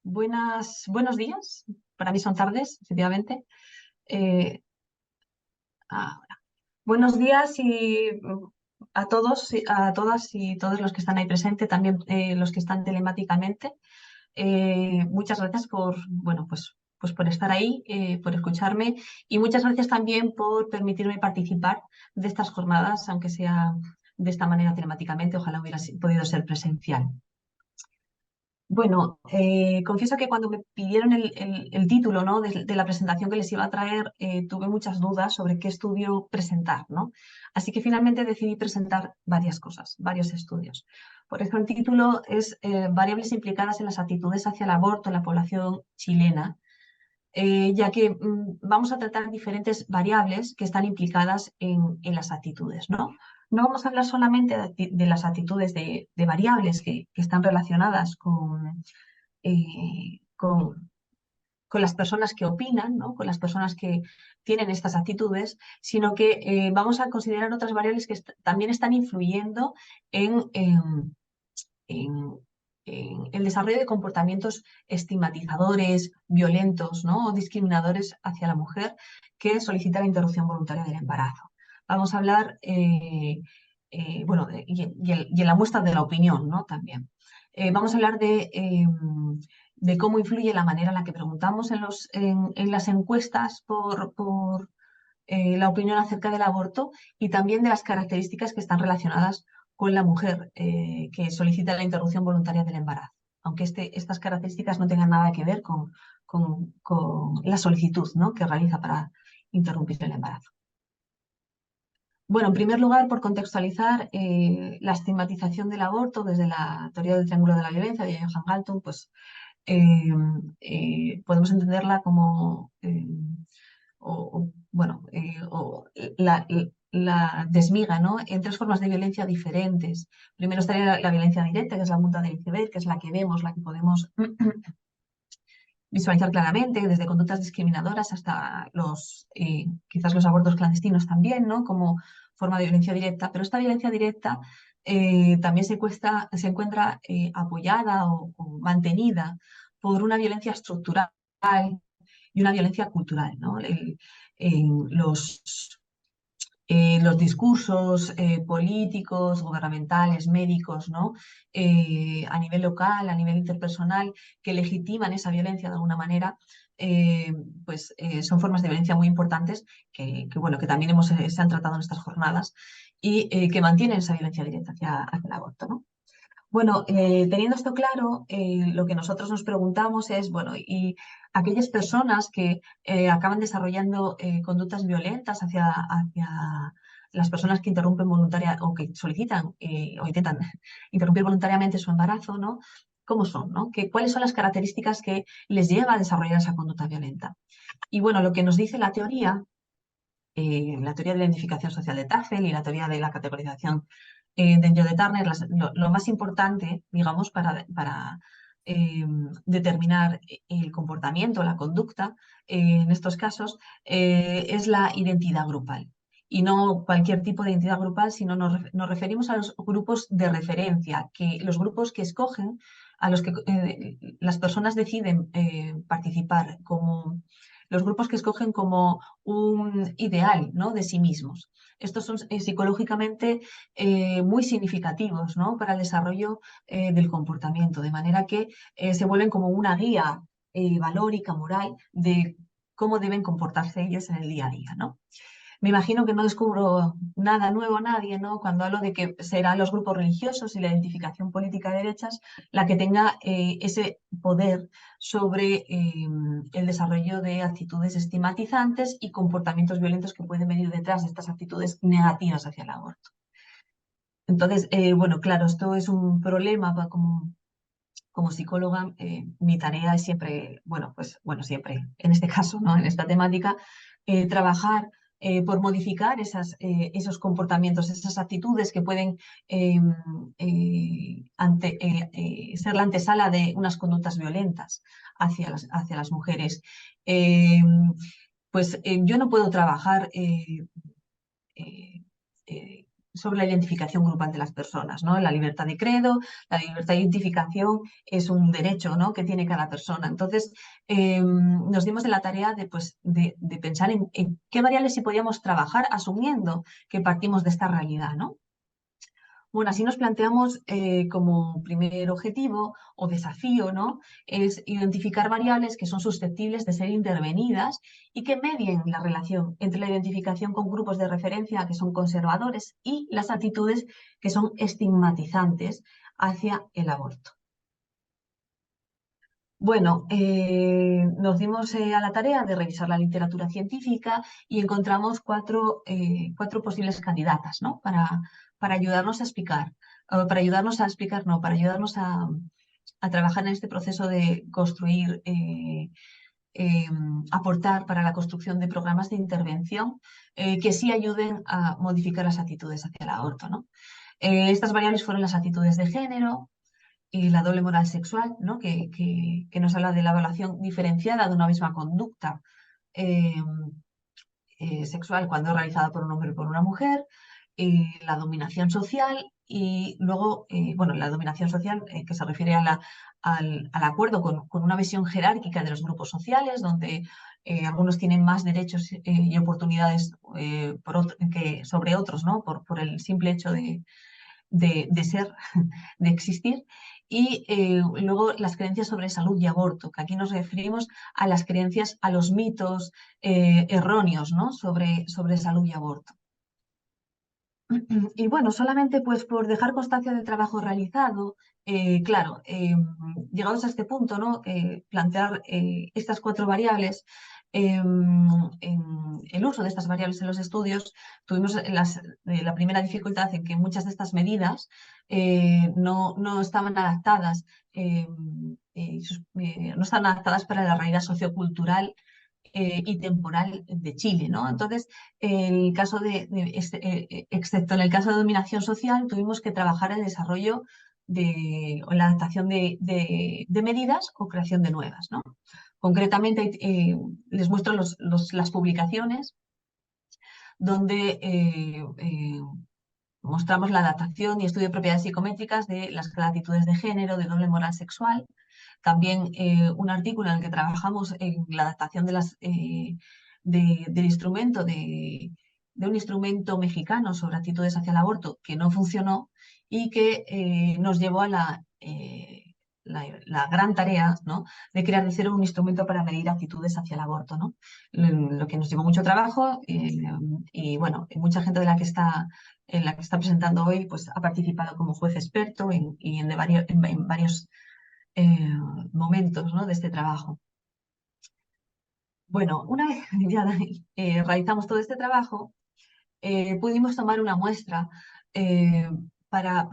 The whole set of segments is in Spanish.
Buenos días. Para mí son tardes, efectivamente. Eh, Ahora. Buenos días a todos, a todas y todos los que están ahí presentes, también los que están telemáticamente. Muchas gracias pues por estar ahí, por escucharme y muchas gracias también por permitirme participar de estas jornadas, aunque sea de esta manera telemáticamente. Ojalá hubiera podido ser presencial. Bueno, confieso que cuando me pidieron el título, ¿no? de la presentación que les iba a traer, tuve muchas dudas sobre qué estudio presentar, ¿no? Así que finalmente decidí presentar varias cosas, varios estudios. Por eso el título es Variables implicadas en las actitudes hacia el aborto en la población chilena, ya que vamos a tratar diferentes variables que están implicadas en las actitudes, ¿no? No vamos a hablar solamente de las actitudes de variables que están relacionadas eh, con, con las personas que opinan, ¿no? Con las personas que tienen estas actitudes, sino que vamos a considerar otras variables que también están influyendo en, en el desarrollo de comportamientos estigmatizadores, violentos, ¿no? O discriminadores hacia la mujer que solicita la interrupción voluntaria del embarazo. Vamos a hablar, y en la muestra de la opinión, ¿no? También. Vamos a hablar de cómo influye la manera en la que preguntamos en las encuestas por la opinión acerca del aborto y también de las características que están relacionadas con la mujer que solicita la interrupción voluntaria del embarazo, aunque estas características no tengan nada que ver con la solicitud, ¿no? que realiza para interrumpir el embarazo. Bueno, en primer lugar, por contextualizar, la estigmatización del aborto desde la teoría del triángulo de la violencia de Johan Galtung, pues eh, podemos entenderla como la desmiga, ¿no? En tres formas de violencia diferentes. Primero estaría la violencia directa, que es la punta del iceberg, que es la que vemos, la que podemos visualizar claramente, desde conductas discriminadoras hasta quizás los abortos clandestinos también, ¿no? Como forma de violencia directa. Pero esta violencia directa también se encuentra apoyada o mantenida por una violencia estructural y una violencia cultural, ¿no? Los discursos políticos, gubernamentales, médicos, ¿no? A nivel local, a nivel interpersonal, que legitiman esa violencia de alguna manera, son formas de violencia muy importantes que también se han tratado en estas jornadas y que mantienen esa violencia directa hacia el aborto, ¿no? Bueno, teniendo esto claro, lo que nosotros nos preguntamos es, bueno, y aquellas personas que acaban desarrollando conductas violentas hacia las personas que interrumpen voluntaria o que solicitan o intentan interrumpir voluntariamente su embarazo, ¿no? ¿Cómo son, no? ¿Cuáles son las características que les lleva a desarrollar esa conducta violenta? Y bueno, lo que nos dice la teoría de la identificación social de Tafel y la teoría de la categorización dentro de Turner, lo más importante, digamos, para determinar el comportamiento, la conducta, en estos casos, es la identidad grupal. Y no cualquier tipo de identidad grupal, sino nos referimos a los grupos de referencia, los grupos que escogen, a los que las personas deciden participar, como los grupos que escogen como un ideal, ¿no? de sí mismos. Estos son psicológicamente muy significativos, ¿no? para el desarrollo del comportamiento, de manera que se vuelven como una guía valórica, moral, de cómo deben comportarse ellos en el día a día, ¿no? Me imagino que no descubro nada nuevo a nadie, ¿no? Cuando hablo de que serán los grupos religiosos y la identificación política de derechas la que tenga ese poder sobre el desarrollo de actitudes estigmatizantes y comportamientos violentos que pueden venir detrás de estas actitudes negativas hacia el aborto. Entonces, bueno, claro, esto es un problema como psicóloga. Mi tarea es siempre, siempre, en este caso, ¿no? En esta temática, trabajar por modificar esos comportamientos, esas actitudes que pueden eh, ser la antesala de unas conductas violentas hacia las mujeres. Eh, yo no puedo trabajar eh, eh, sobre la identificación grupal de las personas, ¿no? La libertad de credo, la libertad de identificación es un derecho, ¿no?, que tiene cada persona. Entonces, nos dimos de la tarea de, pues, de pensar en qué variables sí podíamos trabajar asumiendo que partimos de esta realidad, ¿no? Bueno, así nos planteamos como primer objetivo o desafío, ¿no?, es identificar variables que son susceptibles de ser intervenidas y que medien la relación entre la identificación con grupos de referencia que son conservadores y las actitudes que son estigmatizantes hacia el aborto. Bueno, nos dimos a la tarea de revisar la literatura científica y encontramos cuatro posibles candidatas, ¿no?, para ayudarnos a explicar, no, para ayudarnos a trabajar en este proceso de construir, aportar para la construcción de programas de intervención que sí ayuden a modificar las actitudes hacia el aborto, ¿no? Estas variables fueron las actitudes de género, y la doble moral sexual, ¿no?, que nos habla de la evaluación diferenciada de una misma conducta eh, sexual cuando es realizada por un hombre o por una mujer, la dominación social y luego, bueno, la dominación social que se refiere al acuerdo con una visión jerárquica de los grupos sociales, donde algunos tienen más derechos y oportunidades sobre otros, ¿no?, por el simple hecho de ser, de existir. Y luego las creencias sobre salud y aborto, que aquí nos referimos a las creencias, a los mitos erróneos, ¿no?, sobre salud y aborto. Y bueno, solamente pues por dejar constancia del trabajo realizado, claro, llegados a este punto, ¿no?, plantear estas cuatro variables, en el uso de estas variables en los estudios, tuvimos la primera dificultad en que muchas de estas medidas no estaban adaptadas, no estaban adaptadas para la realidad sociocultural y temporal de Chile, ¿no? Entonces, excepto en el caso de dominación social, tuvimos que trabajar el desarrollo o la adaptación de medidas o creación de nuevas, ¿no? Concretamente, les muestro las publicaciones donde mostramos la adaptación y estudio de propiedades psicométricas de las actitudes de género, de doble moral sexual. También un artículo en el que trabajamos en la adaptación del instrumento, de un instrumento mexicano sobre actitudes hacia el aborto que no funcionó y que nos llevó a la gran tarea, ¿no?, de crear de cero un instrumento para medir actitudes hacia el aborto, ¿no? Lo que nos llevó mucho trabajo y bueno, mucha gente en la que está presentando hoy pues ha participado como juez experto y en varios momentos, ¿no?, de este trabajo. Bueno, una vez ya realizamos todo este trabajo, pudimos tomar una muestra para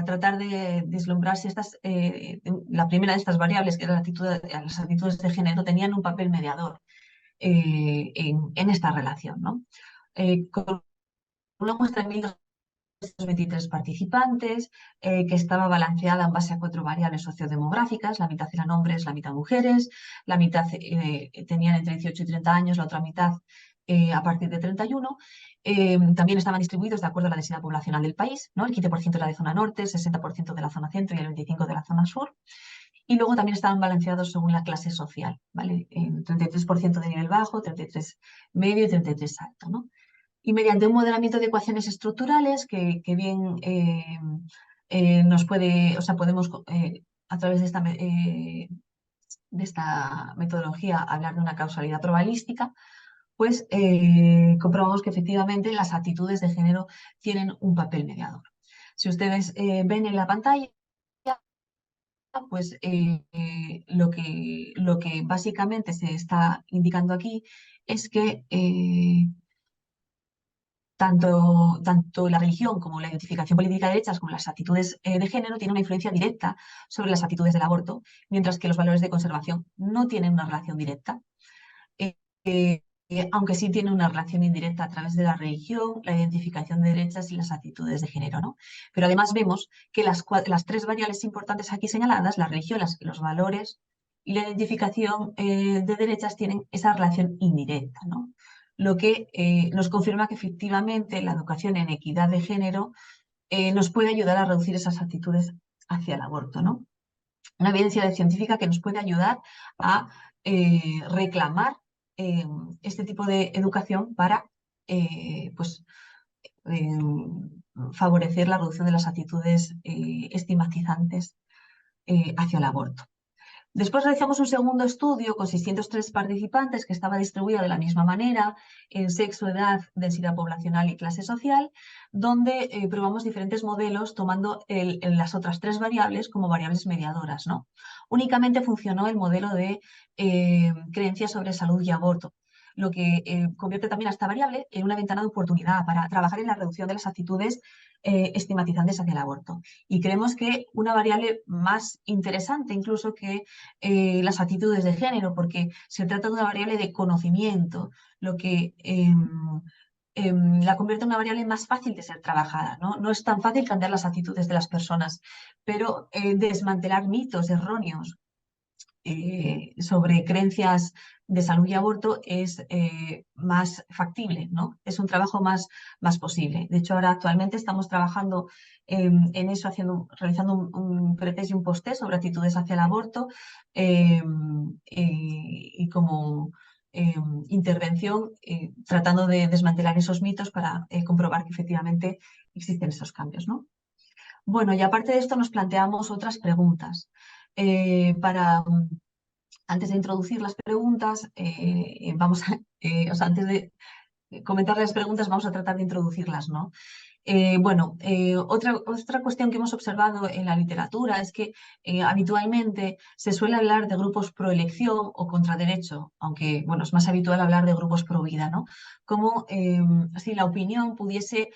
tratar de vislumbrar si la primera de estas variables, que era las actitudes de género, tenían un papel mediador en esta relación, ¿no? Con una muestra de 1.223 participantes, que estaba balanceada en base a cuatro variables sociodemográficas: la mitad eran hombres, la mitad mujeres, la mitad tenían entre 18 y 30 años, la otra mitad a partir de 31. También estaban distribuidos de acuerdo a la densidad poblacional del país, ¿no? El 15% era de zona norte, el 60% de la zona centro y el 25% de la zona sur. Y luego también estaban balanceados según la clase social, ¿vale? 33% de nivel bajo, 33% medio y 33% alto, ¿no? Y mediante un modelamiento de ecuaciones estructurales que bien nos puede, o sea, podemos a través de esta metodología hablar de una causalidad probabilística, pues comprobamos que efectivamente las actitudes de género tienen un papel mediador. Si ustedes ven en la pantalla, pues lo que básicamente se está indicando aquí es que tanto la religión como la identificación política de derechas como las actitudes de género tienen una influencia directa sobre las actitudes del aborto, mientras que los valores de conservación no tienen una relación directa, eh, aunque sí tienen una relación indirecta a través de la religión, la identificación de derechas y las actitudes de género, ¿no? Pero además vemos que las tres variables importantes aquí señaladas, la religión, los valores y la identificación de derechas, tienen esa relación indirecta, ¿no? lo que nos confirma que efectivamente la educación en equidad de género nos puede ayudar a reducir esas actitudes hacia el aborto, ¿no? Una evidencia científica que nos puede ayudar a reclamar este tipo de educación para pues, eh, favorecer la reducción de las actitudes estigmatizantes hacia el aborto. Después realizamos un segundo estudio con 603 participantes que estaba distribuido de la misma manera en sexo, edad, densidad poblacional y clase social, donde probamos diferentes modelos tomando las otras 3 variables como variables mediadoras, ¿no? Únicamente funcionó el modelo de creencias sobre salud y aborto, lo que convierte también a esta variable en una ventana de oportunidad para trabajar en la reducción de las actitudes estigmatizantes hacia el aborto. Y creemos que una variable más interesante incluso que las actitudes de género, porque se trata de una variable de conocimiento, lo que la convierte en una variable más fácil de ser trabajada, ¿no? No es tan fácil cambiar las actitudes de las personas, pero desmantelar mitos erróneos sobre creencias de salud y aborto es más factible, ¿no? Es un trabajo más posible. De hecho, ahora actualmente estamos trabajando en eso, realizando un pretest y un posttest sobre actitudes hacia el aborto y como intervención tratando de desmantelar esos mitos para comprobar que efectivamente existen esos cambios, ¿no? Bueno, y aparte de esto nos planteamos otras preguntas. Antes de introducir las preguntas, o sea, antes de comentar las preguntas, vamos a tratar de introducirlas, ¿no? Otra cuestión que hemos observado en la literatura es que habitualmente se suele hablar de grupos pro elección o contra derecho, aunque bueno, es más habitual hablar de grupos pro vida, ¿no? Como si la opinión pudiese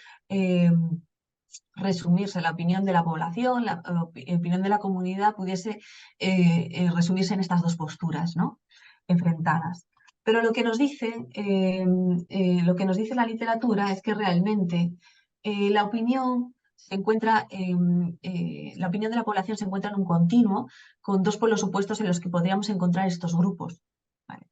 resumirse, la opinión de la población, la opinión de la comunidad pudiese resumirse en estas dos posturas, ¿no? Enfrentadas. Pero lo que nos dice la literatura es que realmente la opinión la opinión de la población se encuentra en un continuo con dos polos opuestos en los que podríamos encontrar estos grupos. ¿Vale?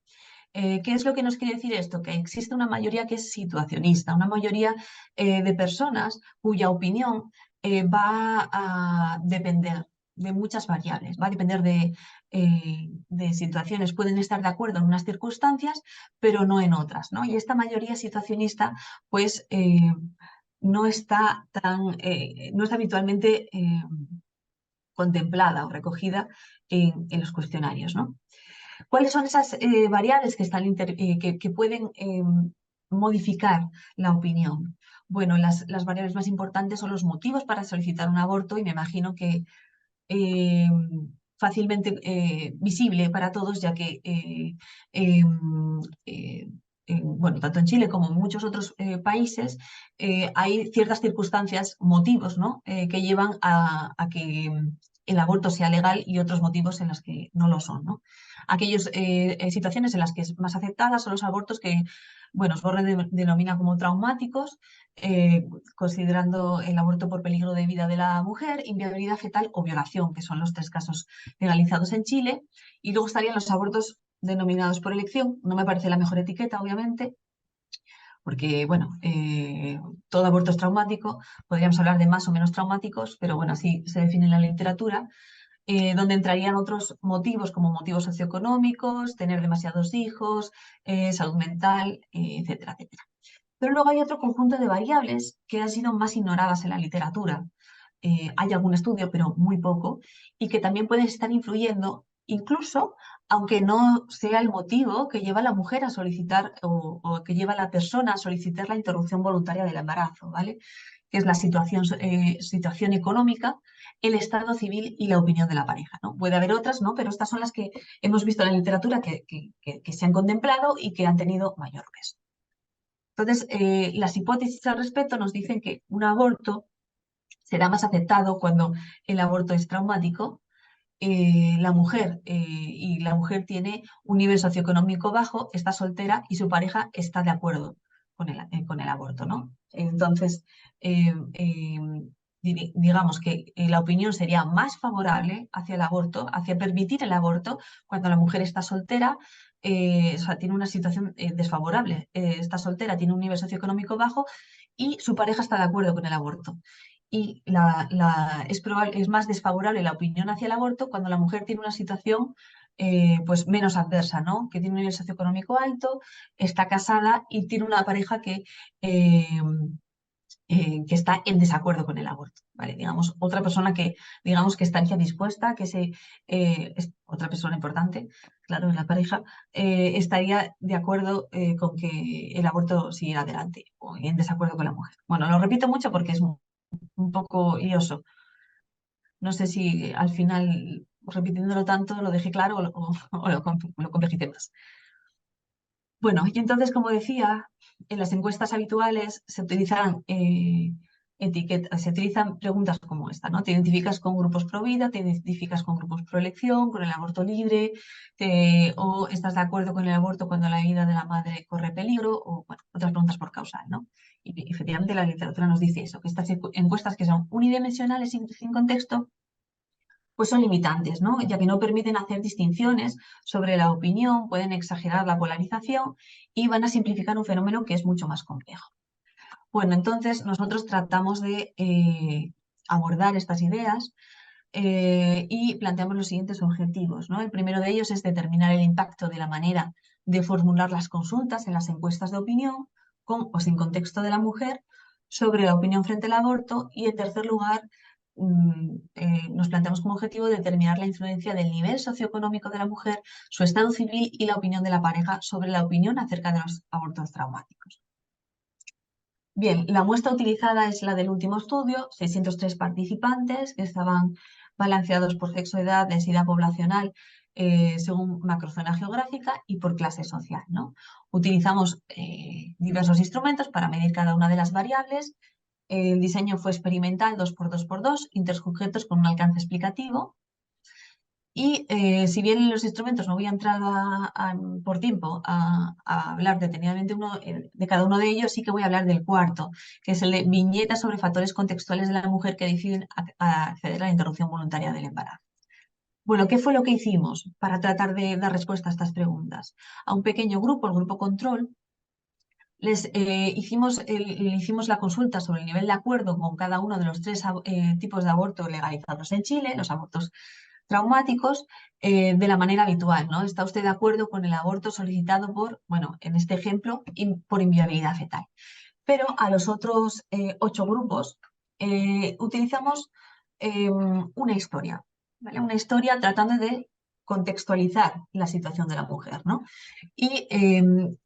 ¿Qué es lo que nos quiere decir esto? Que existe una mayoría que es situacionista, una mayoría de personas cuya opinión va a depender de muchas variables, va a depender de situaciones. Pueden estar de acuerdo en unas circunstancias, pero no en otras, ¿no? Y esta mayoría situacionista, pues, no está habitualmente contemplada o recogida en los cuestionarios, ¿no? ¿Cuáles son esas variables que pueden modificar la opinión? Bueno, las variables más importantes son los motivos para solicitar un aborto y me imagino que eh, fácilmente visible para todos, ya que eh, bueno, tanto en Chile como en muchos otros países hay ciertas circunstancias, motivos, ¿no? Que llevan a que el aborto sea legal y otros motivos en los que no lo son, ¿no? Aquellas situaciones en las que es más aceptada son los abortos que, bueno, Osborne denomina como traumáticos, considerando el aborto por peligro de vida de la mujer, inviabilidad fetal o violación, que son los 3 casos legalizados en Chile. Y luego estarían los abortos denominados por elección. No me parece la mejor etiqueta, obviamente, porque, bueno, todo aborto es traumático. Podríamos hablar de más o menos traumáticos, pero bueno, así se define en la literatura. Donde entrarían otros motivos como motivos socioeconómicos, tener demasiados hijos, salud mental, etcétera, etcétera. Pero luego hay otro conjunto de variables que han sido más ignoradas en la literatura. Hay algún estudio, pero muy poco, y que también pueden estar influyendo, incluso aunque no sea el motivo que lleva a la mujer a solicitar o que lleva a la persona a solicitar la interrupción voluntaria del embarazo, ¿vale? Que es la situación económica, el estado civil y la opinión de la pareja, ¿no? Puede haber otras, ¿no? Pero estas son las que hemos visto en la literatura que se han contemplado y que han tenido mayor peso. Entonces, las hipótesis al respecto nos dicen que un aborto será más aceptado cuando el aborto es traumático, y la mujer tiene un nivel socioeconómico bajo, está soltera y su pareja está de acuerdo con el aborto, ¿no? Entonces, digamos que la opinión sería más favorable hacia el aborto, hacia permitir el aborto cuando la mujer está soltera, o sea, tiene una situación desfavorable, está soltera, tiene un nivel socioeconómico bajo y su pareja está de acuerdo con el aborto. Y es más desfavorable la opinión hacia el aborto cuando la mujer tiene una situación pues menos adversa, ¿no? Que tiene un nivel socioeconómico alto, está casada y tiene una pareja eh, que está en desacuerdo con el aborto, ¿vale? Digamos, otra persona que, digamos, que estaría dispuesta, es otra persona importante, claro, en la pareja, estaría de acuerdo con que el aborto siguiera adelante o en desacuerdo con la mujer. Bueno, lo repito mucho porque es un poco lioso. No sé si al final, repitiéndolo tanto, lo dejé claro o lo complejicé más. Bueno, y entonces, como decía, en las encuestas habituales se utilizan preguntas como esta, ¿no? Te identificas con grupos pro vida, te identificas con grupos pro elección, con el aborto libre, o estás de acuerdo con el aborto cuando la vida de la madre corre peligro, o bueno, otras preguntas por causal, ¿no? Y efectivamente la literatura nos dice eso, que estas encuestas que son unidimensionales sin contexto pues son limitantes, ¿no? Ya que no permiten hacer distinciones sobre la opinión, pueden exagerar la polarización y van a simplificar un fenómeno que es mucho más complejo. Bueno, entonces nosotros tratamos de abordar estas ideas y planteamos los siguientes objetivos, ¿no? El primero de ellos es determinar el impacto de la manera de formular las consultas en las encuestas de opinión, con o sin contexto de la mujer, sobre la opinión frente al aborto y, en tercer lugar, nos planteamos como objetivo determinar la influencia del nivel socioeconómico de la mujer, su estado civil y la opinión de la pareja sobre la opinión acerca de los abortos traumáticos. Bien, la muestra utilizada es la del último estudio, 603 participantes que estaban balanceados por sexo, edad, densidad poblacional, según macrozona geográfica y por clase social, ¿no? Utilizamos diversos instrumentos para medir cada una de las variables. El diseño fue experimental 2x2x2, intersujetos con un alcance explicativo. Y si bien en los instrumentos no voy a entrar por tiempo a hablar detenidamente de cada uno de ellos, sí que voy a hablar del cuarto, que es el de viñetas sobre factores contextuales de la mujer que deciden acceder a la interrupción voluntaria del embarazo. Bueno, ¿qué fue lo que hicimos para tratar de dar respuesta a estas preguntas? A un pequeño grupo, el grupo control, le hicimos la consulta sobre el nivel de acuerdo con cada uno de los tres tipos de aborto legalizados en Chile, los abortos traumáticos, de la manera habitual, ¿no? ¿Está usted de acuerdo con el aborto solicitado por, bueno, en este ejemplo, por inviabilidad fetal? Pero a los otros 8 grupos utilizamos una historia, ¿vale? Una historia tratando de contextualizar la situación de la mujer, ¿no? Y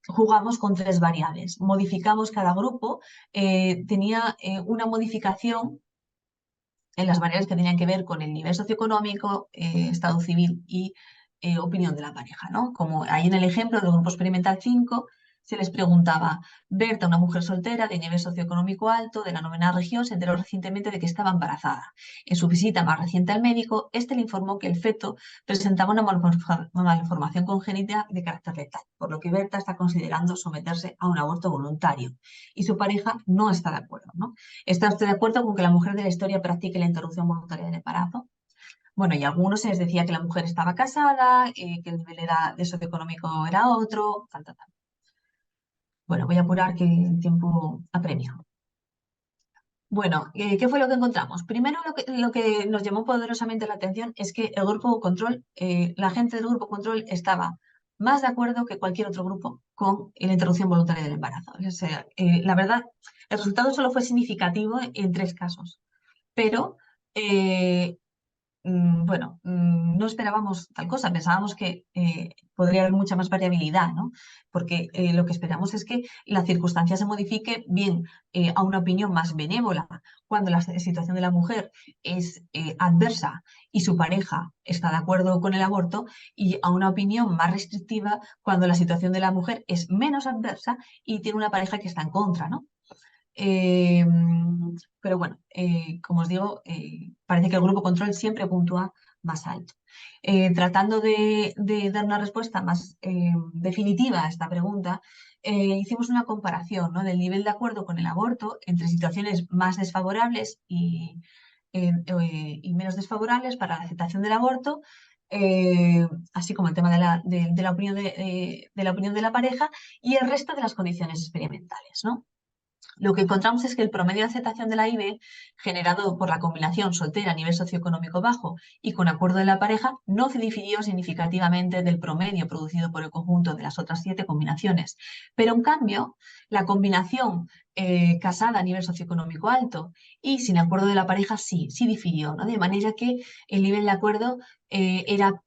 jugamos con 3 variables. Modificamos cada grupo, tenía una modificación en las variables que tenían que ver con el nivel socioeconómico, estado civil y opinión de la pareja, ¿no? Como ahí en el ejemplo del grupo experimental 5 se les preguntaba, Berta, una mujer soltera de nivel socioeconómico alto de la novena región, se enteró recientemente de que estaba embarazada. En su visita más reciente al médico, este le informó que el feto presentaba una malformación congénita de carácter letal, por lo que Berta está considerando someterse a un aborto voluntario y su pareja no está de acuerdo, ¿no? ¿Está usted de acuerdo con que la mujer de la historia practique la interrupción voluntaria del embarazo? Bueno, y a algunos se les decía que la mujer estaba casada, que el nivel de socioeconómico era otro, tal, tal, tal. Bueno, voy a apurar que el tiempo apremia. Bueno, ¿qué fue lo que encontramos? Primero, lo que nos llamó poderosamente la atención es que el grupo control, la gente del grupo control estaba más de acuerdo que cualquier otro grupo con la interrupción voluntaria del embarazo. O sea, la verdad, el resultado solo fue significativo en 3 casos, pero bueno, no esperábamos tal cosa, pensábamos que podría haber mucha más variabilidad, ¿no? Porque lo que esperamos es que la circunstancia se modifique bien a una opinión más benévola cuando la situación de la mujer es adversa y su pareja está de acuerdo con el aborto, y a una opinión más restrictiva cuando la situación de la mujer es menos adversa y tiene una pareja que está en contra, ¿no? Eh, pero bueno, como os digo, parece que el grupo control siempre puntúa más alto. Tratando de dar una respuesta más definitiva a esta pregunta, hicimos una comparación, ¿no?, del nivel de acuerdo con el aborto entre situaciones más desfavorables y menos desfavorables para la aceptación del aborto, así como el tema de la opinión de la opinión de la pareja y el resto de las condiciones experimentales, ¿no? Lo que encontramos es que el promedio de aceptación de la IVE, generado por la combinación soltera a nivel socioeconómico bajo y con acuerdo de la pareja, no difirió significativamente del promedio producido por el conjunto de las otras 7 combinaciones. Pero en cambio, la combinación casada a nivel socioeconómico alto y sin acuerdo de la pareja sí difirió, ¿no? De manera que el nivel de acuerdo era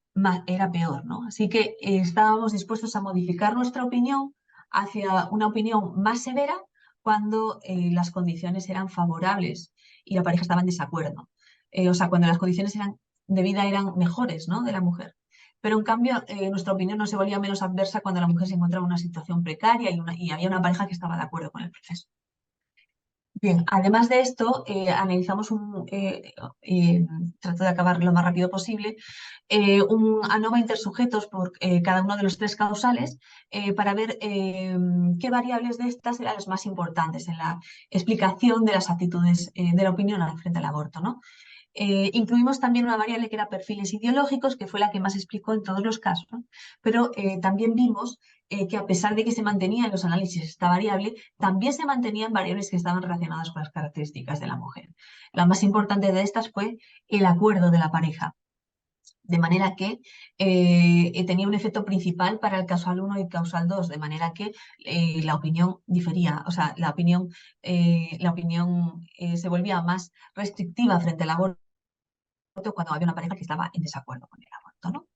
peor, ¿no? Así que estábamos dispuestos a modificar nuestra opinión hacia una opinión más severa cuando las condiciones eran favorables y la pareja estaba en desacuerdo. O sea, cuando las condiciones de vida eran mejores, ¿no? De la mujer. Pero en cambio, nuestra opinión no se volvía menos adversa cuando la mujer se encontraba en una situación precaria y había una pareja que estaba de acuerdo con el proceso. Bien, además de esto, analizamos trato de acabar lo más rápido posible, un ANOVA intersujetos por cada uno de los 3 causales para ver qué variables de estas eran las más importantes en la explicación de las actitudes de la opinión frente al aborto, ¿no? Incluimos también una variable que era perfiles ideológicos, que fue la que más explicó en todos los casos, ¿no? Pero también vimos que a pesar de que se mantenía en los análisis esta variable, también se mantenían variables que estaban relacionadas con las características de la mujer. La más importante de estas fue el acuerdo de la pareja, de manera que tenía un efecto principal para el causal 1 y el causal 2, de manera que la opinión difería, o sea, la opinión se volvía más restrictiva frente al aborto cuando había una pareja que estaba en desacuerdo con el aborto, ¿no?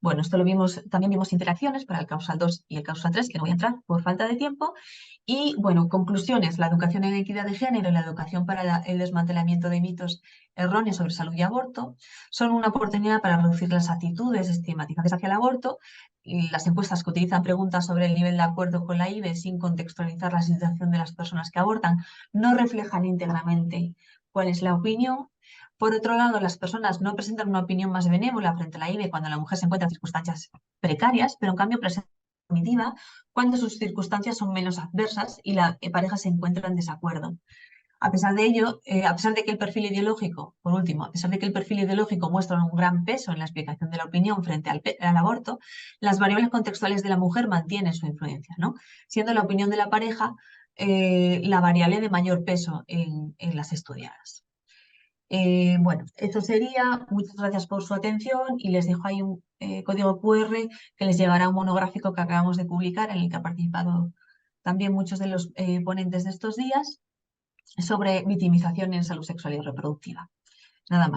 Bueno, esto lo vimos, también vimos interacciones para el causal 2 y el causal 3, que no voy a entrar por falta de tiempo. Y bueno, conclusiones, la educación en equidad de género y la educación para el desmantelamiento de mitos erróneos sobre salud y aborto son una oportunidad para reducir las actitudes estigmatizantes hacia el aborto. Y las encuestas que utilizan preguntas sobre el nivel de acuerdo con la IVE sin contextualizar la situación de las personas que abortan no reflejan íntegramente cuál es la opinión. Por otro lado, las personas no presentan una opinión más benévola frente a la IVE cuando la mujer se encuentra en circunstancias precarias, pero en cambio presentan positiva cuando sus circunstancias son menos adversas y la pareja se encuentra en desacuerdo. A pesar de ello, a pesar de que el perfil ideológico, por último, a pesar de que el perfil ideológico muestra un gran peso en la explicación de la opinión frente al aborto, las variables contextuales de la mujer mantienen su influencia, ¿no? Siendo la opinión de la pareja la variable de mayor peso en las estudiadas. Bueno, esto sería. Muchas gracias por su atención y les dejo ahí un código QR que les llegará a un monográfico que acabamos de publicar en el que han participado también muchos de los ponentes de estos días sobre victimización en salud sexual y reproductiva. Nada más.